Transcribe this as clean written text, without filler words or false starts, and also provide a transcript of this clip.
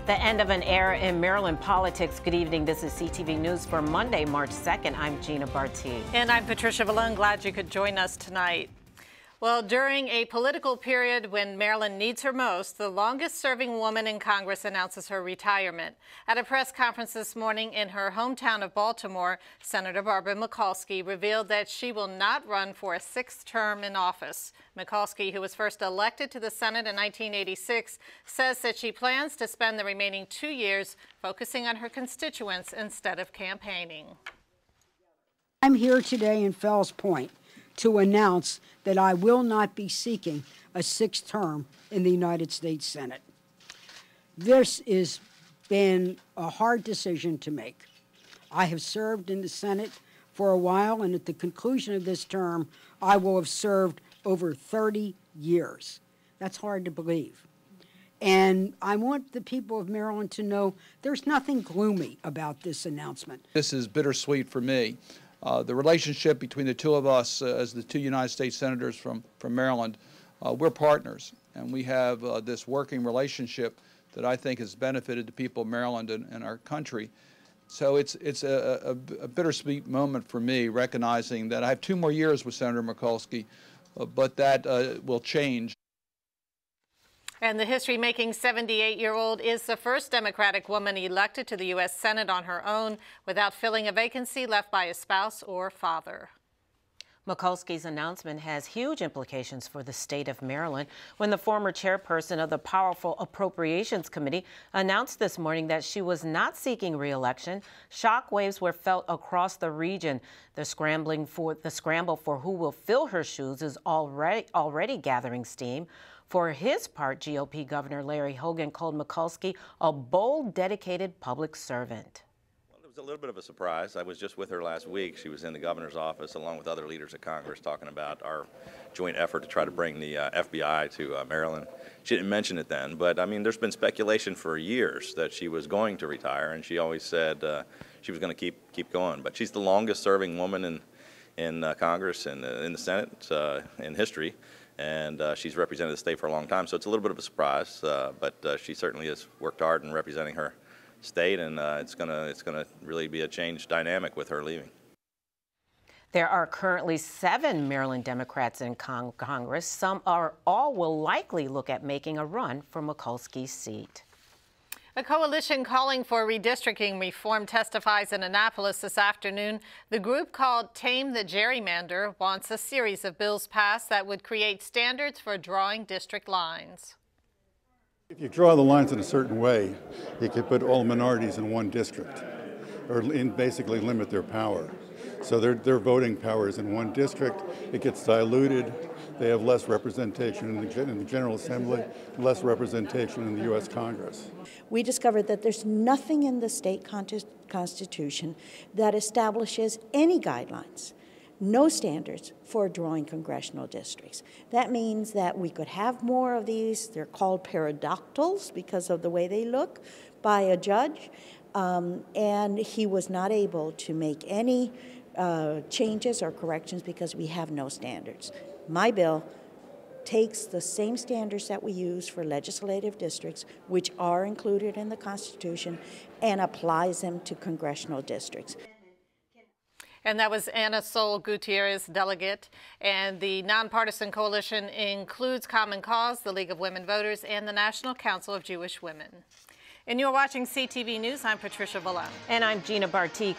The end of an era in Maryland politics. Good evening. This is CTV News for Monday, March 2nd. I'm Gina Barti. And I'm Patricia Valone. Glad you could join us tonight. Well, during a political period when Maryland needs her most, the longest-serving woman in Congress announces her retirement. At a press conference this morning in her hometown of Baltimore, Senator Barbara Mikulski revealed that she will not run for a sixth term in office. Mikulski, who was first elected to the Senate in 1986, says that she plans to spend the remaining 2 years focusing on her constituents instead of campaigning. I'm here today in Fells Point to announce that I will not be seeking a sixth term in the United States Senate. This has been a hard decision to make. I have served in the Senate for a while, and at the conclusion of this term, I will have served over 30 years. That's hard to believe. And I want the people of Maryland to know there's nothing gloomy about this announcement. This is bittersweet for me. The relationship between the two of us as the two United States Senators from Maryland, we're partners, and we have this working relationship that I think has benefited the people of Maryland and our country. So it's a bittersweet moment for me, recognizing that I have 2 more years with Senator Mikulski, but that will change. And the history-making 78-year-old is the first Democratic woman elected to the U.S. Senate on her own without filling a vacancy left by a spouse or father. Mikulski's announcement has huge implications for the state of Maryland when the former chairperson of the powerful Appropriations Committee announced this morning that she was not seeking re-election. Shockwaves were felt across the region. The scramble for who will fill her shoes is already gathering steam. For his part, GOP Governor Larry Hogan called Mikulski a bold, dedicated public servant. Well, it was a little bit of a surprise. I was just with her last week. She was in the governor's office along with other leaders of Congress talking about our joint effort to try to bring the FBI to Maryland. She didn't mention it then, but I mean, there's been speculation for years that she was going to retire, and she always said she was going to keep going. But she's the longest-serving woman in Congress and in the Senate in history. And she's represented the state for a long time, so it's a little bit of a surprise. But she certainly has worked hard in representing her state, and it's gonna really be a changed dynamic with her leaving. There are currently 7 Maryland Democrats in Congress. All will likely look at making a run for Mikulski's seat. A coalition calling for redistricting reform testifies in Annapolis this afternoon. The group called Tame the Gerrymander wants a series of bills passed that would create standards for drawing district lines. If you draw the lines in a certain way, you could put all minorities in one district, or basically limit their power. So their voting power is in one district. It gets diluted. They have less representation in the General Assembly, less representation in the U.S. Congress. We discovered that there's nothing in the state constitution that establishes any guidelines, no standards for drawing congressional districts. That means that we could have more of these. They're called paradoctals because of the way they look by a judge. And he was not able to make any changes or corrections because we have no standards. My bill takes the same standards that we use for legislative districts, which are included in the Constitution, and applies them to congressional districts. And that was Ana Sol Gutierrez, delegate. And the nonpartisan coalition includes Common Cause, the League of Women Voters, and the National Council of Jewish Women. And you're watching CTV News. I'm Patricia Valone. And I'm Gina Barti.